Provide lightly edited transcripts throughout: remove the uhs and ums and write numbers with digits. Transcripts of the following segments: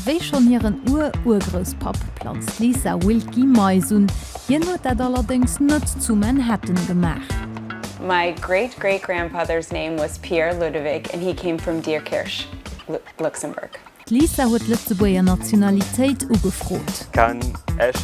Wéi schon hiren Urgrospap pflanzt Lisa Wilkie Mais un, hien huet dat allerdings net zu Manhattan gemacht. My great-great-grandfather's name was Pierre Ludovic and he came from Dierkirch, Luxembourg. Lisa huet Lützebuer Nationalitéit ugefrot. Kann ich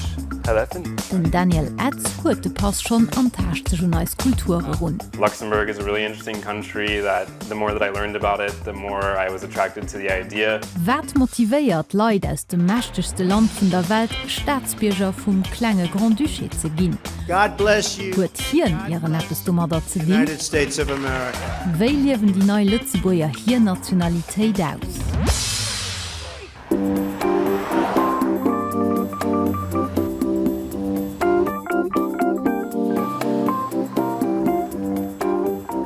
helfen? Den Daniel Etz huet de Pass schon an d'Hachte schon als Kulture run. Luxembourg is a really interesting country that the more that I learned about it, the more I was attracted to the idea. Wat motivéiert Leiit aus dem mächtigste Land vun der Welt Staatsbierger vum klenge Grand Duché ze ginn. God bless you. Huet hien ihre Nettestummer dat ze ginn? United States of America. Wéi liewen die neue Lützebuer hier Nationalitéit aus?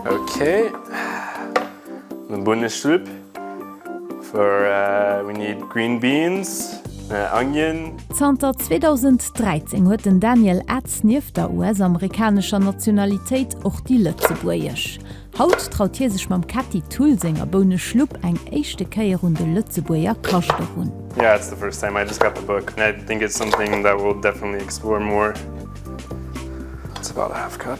Okay, the Bundesstub for we need green beans, onion. Zanter 2013 huet den Daniel Etz nief der US-amerikanischer Nationalitéit och die Lützebuerch. Haut traut hier sech mam Cathy Tulsinger Bone Schlupp eng échte Käierrunde Lützebuer kachte hunn. Yeah, it's the first time I just got the book. And I think it's something that we'll definitely explore more. It's about a half cup.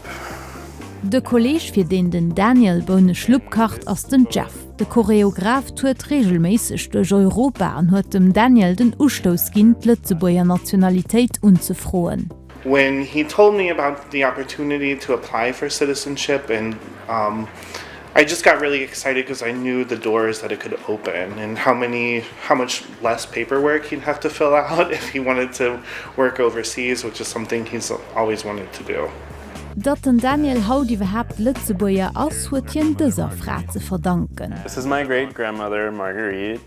De Kolleg fir den Daniel Bone Schluppkacht ass den Jeff. De Choreograf tuet regelméisseg duch Europa an huet dem Daniel den Ustoos ginn Lützebuer Nationalitéit unzefroen. When he told me about the opportunity to apply for citizenship, and I just got really excited because I knew the doors that it could open and how much less paperwork he'd have to fill out if he wanted to work overseas, which is something he's always wanted to do. Dat den Daniel haut iwwerhaft Lützebuer ass huet hien dëser Fraze verdanken. This is my great-grandmother, Marguerite.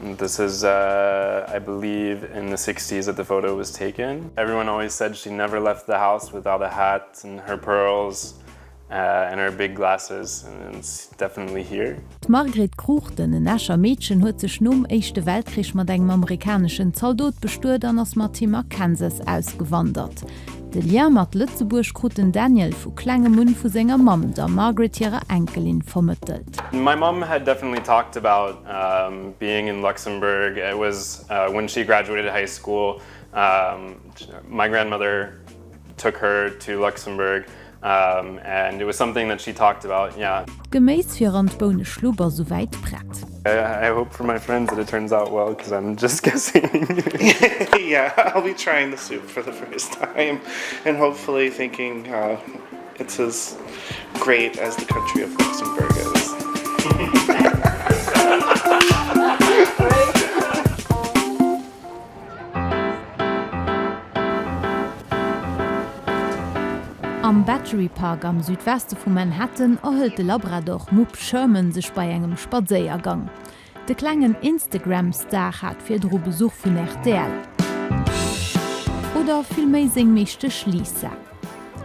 And this is, I believe, in the 60s that the photo was taken. Everyone always said she never left the house without a hat and her pearls and her big glasses, and it's definitely here. Margret Kruchten, en äscher Mädchen, huet sech nom Echte Weltkrich mat engem amerikanischen Zaldot bestuert an ass mat Team Kansas ausgewandert. De Lier mat Lützeburg kruten Daniel vu klengem Munn vu senger Mam, der Margaret ihre Enkelin vermittelt. My mom had definitely talked about being in Luxembourg. It was when she graduated high school. My grandmother took her to Luxembourg. And it was something that she talked about, yeah. Gemäß fir an Bone Schluber soweit brett. I hope for my friends that it turns out well, because I'm just guessing. Yeah, I'll be trying the soup for the first time and hopefully thinking it's as great as the country of Luxembourg is. Am Battery Park am Südweste vu Manhattan erhëlt de Labrador Mupp Sherman sech bei engem Spazéiergang. De klengen Instagram-Star hat fir dro Besuch vun RTL. Oder vill méi seng meeschte Lisa.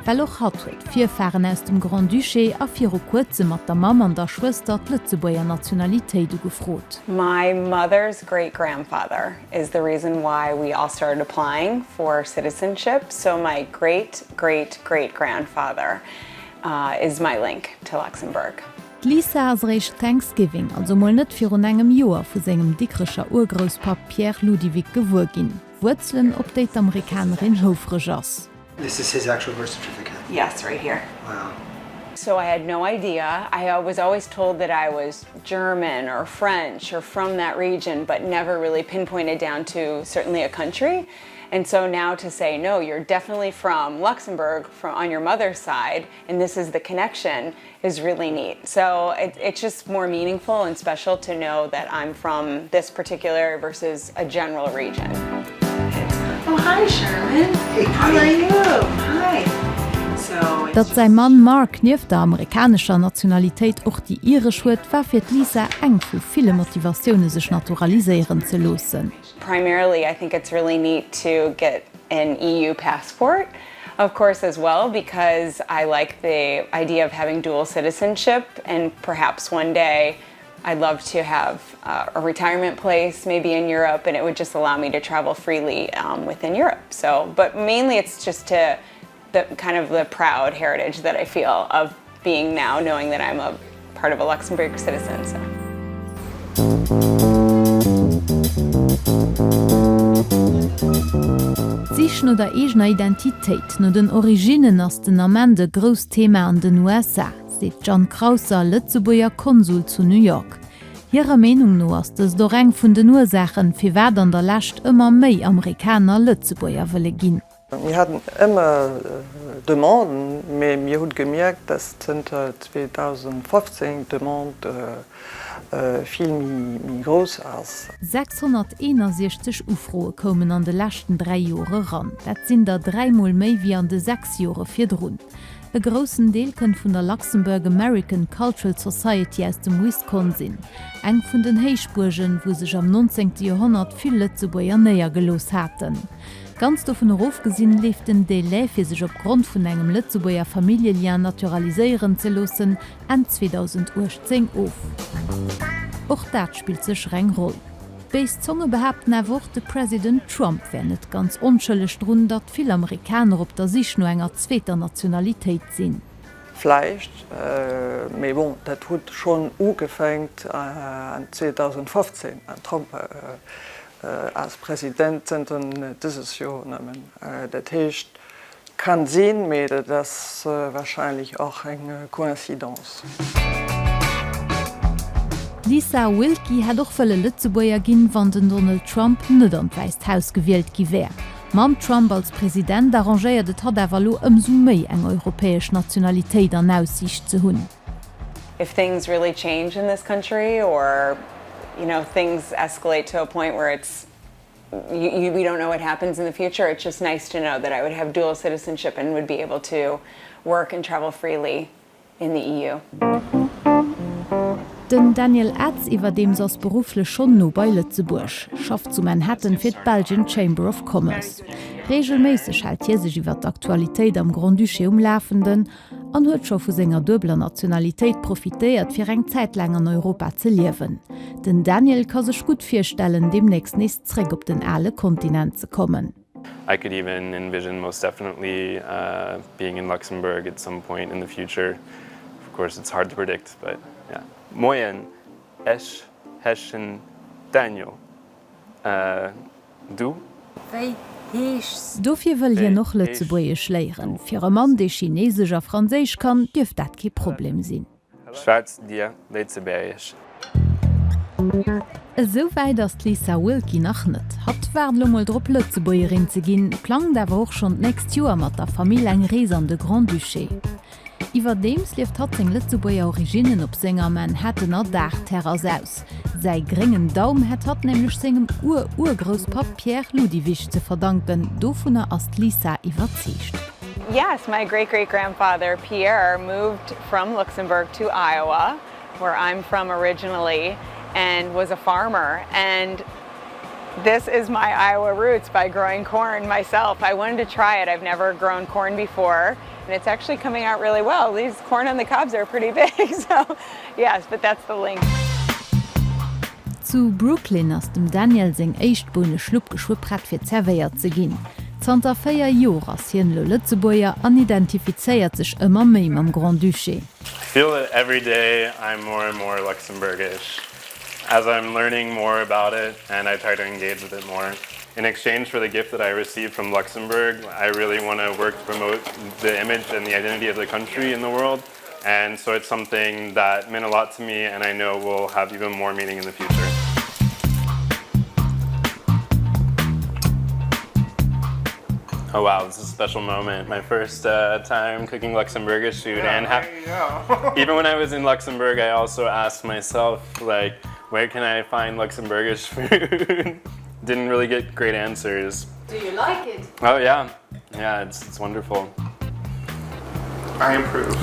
Well och hat huet 4 Faren aus dem Grand Duché a fir Kurze mat der Mam an der Schwester Lützebuer Nationalitéit gefrot. My mother's great-grandfather is the reason why we all started applying for citizenship. So my great-great-great-grandfather is my link to Luxembourg. Lisa as recht Thanksgiving, also moll net fir un engem Joer vu segem dickrecher Urgrospap Pierre Ludovic gewur ginn. Wurzelen op déit Amerikanerin Hofregers. This is his actual birth certificate. Yes, right here. Wow. So I had no idea. I was always told that I was German or French or from that region, but never really pinpointed down to certainly a country. And so now to say, no, you're definitely from Luxembourg on your mother's side, and this is the connection, is really neat. So it's just more meaningful and special to know that I'm from this particular versus a general region. Oh, hi, Sherman. Hey, how are you? Hi. Dat sei Mann Mark nief der amerikanischer Nationalitéit och die irisch huet, war fir Lisa eng vu viele Motivationune sech naturaliseieren ze losen. Primarily, I think it's really neat to get an EU passport, of course, as well, because I like the idea of having dual citizenship, and perhaps one day I'd love to have a retirement place, maybe in Europe, and it would just allow me to travel freely within Europe. So, but mainly it's just to the kind of the proud heritage that I feel of being now, knowing that I'm a part of a Luxembourg citizen. So. Sich no der egner Identitéit no den Originen ass den amende gros Thema an den USA, seet John Krauser Lützebuer Konsul zu New York. Hierer Menung no ass dess do eng vun den Ursachen fir wär an der Lächt ëmmer méi Amerikaner Lützebuer wëlle ginn. Wir hatten immer Demanden, aber mir hat gemerkt, dass 2015 Demande viel mehr groß ist. 661 Ufroe kommen an de lachten 3 Jore ran. Dat sind da 3-mal méi wie an de 6 Jore firdrun. E grossen Deel kën vun der Luxemburg American Cultural Society aus dem Wisconsin, eng vun den Heichburgen, wo sech am 19. Jahrhundert viel Lützebuer näher gelos hatten. Ganz davon aufgesehen lief den Delay für sich aufgrund von einem Lützebuer Familienjahr naturalisieren zu lassen, an 2010 auf. Auch das spielt sich eine Rolle. Beis Zunge behaupten der Präsident Trump wäre nicht ganz unschuldig daran, dass viele Amerikaner auf der sich nur einer zweiter Nationalität sind. Vielleicht, aber bon, das hat schon angefangen an 2015, an Trump. Als Präsident dieses Jahr nehmen. Das heißt, kann sehen, aber das ist wahrscheinlich auch eine Koinzidenz. Lisa Wilkie hat auch viele Lützebuer ginn, wann den Donald Trump nicht an das Weiße Haus gewählt gewesen. Mam Trump als Präsident arrangiert hat aber umso mehr eine europäische Nationalität an Aussicht zu haben. If things really change in this country, or things escalate to a point where it's we don't know what happens in the future, it's just nice to know that I would have dual citizenship and would be able to work and travel freely in the EU. Den Daniel Atz iwwer dem sos beruflech schon no bei Lützeburg, schafft zu Manhattan fir d Belgian Chamber of Commerce. Regelméisseg hält hi sech iwwer d'Aktualitéit am Grand Duché umlafenden, an huet scho vu senger dobler Nationalitéit profitéiert fir eng Zäitlang an Europa ze liewen. Den Daniel kann sech gut firstellen, demnächst nächstréck op den alle Kontinent ze kommen. I could even envision most definitely being in Luxembourg at some point in the future. Of course, it's hard to predict, but yeah. Moyen, Esch, Heschen, Daniel. Du? Dofir wëll hier noch Lützebuerch léieren. Fir e Mann, déi Chineesech a Franséich kann, dürft dat ke Problem sinn. Schwarz dir, Lützebuerch. Soweit ass Lisa Wilkie nach net. Hat wärlommel Drpp Lützebuerin ze ginn, klang dawer och schon nächst Joer mat der Familie eng Rees an de Grand Duché. Iwer dems lieft hat seg Lützebuer Originen op Sänger Manhattanner Dachterras aus. Sei geringen Daum hat nämlich segem Urgroßpap Pierre Ludwig zu verdanken, dovon ass Lisa iwwerzecht. Yes, my great-great-grandfather Pierre moved from Luxembourg to Iowa, where I'm from originally, and was a farmer. And this is my Iowa roots by growing corn myself. I wanted to try it. I've never grown corn before, and it's actually coming out really well. These corn on the cobs are pretty big, so yes, but that's the link. Zu Brooklyn ass dem Daniel seg éichtbune Schlupp geschwupprat fir zerveiert ze ginn. Zanter 4 Joer ass hien lo Lützebuer anidentifizéiert sech ëmmer méi am Grand Duché. I feel that every day I'm more and more Luxembourgish. As I'm learning more about it, and I try to engage with it more. In exchange for the gift that I received from Luxembourg, I really want to work to promote the image and the identity of the country in the world. And so it's something that meant a lot to me, and I know will have even more meaning in the future. Oh wow, this is a special moment. My first time cooking Luxembourgish food, and even when I was in Luxembourg, I also asked myself, like, where can I find Luxembourgish food? Didn't really get great answers. Do you like it? Oh yeah, it's wonderful. I approve.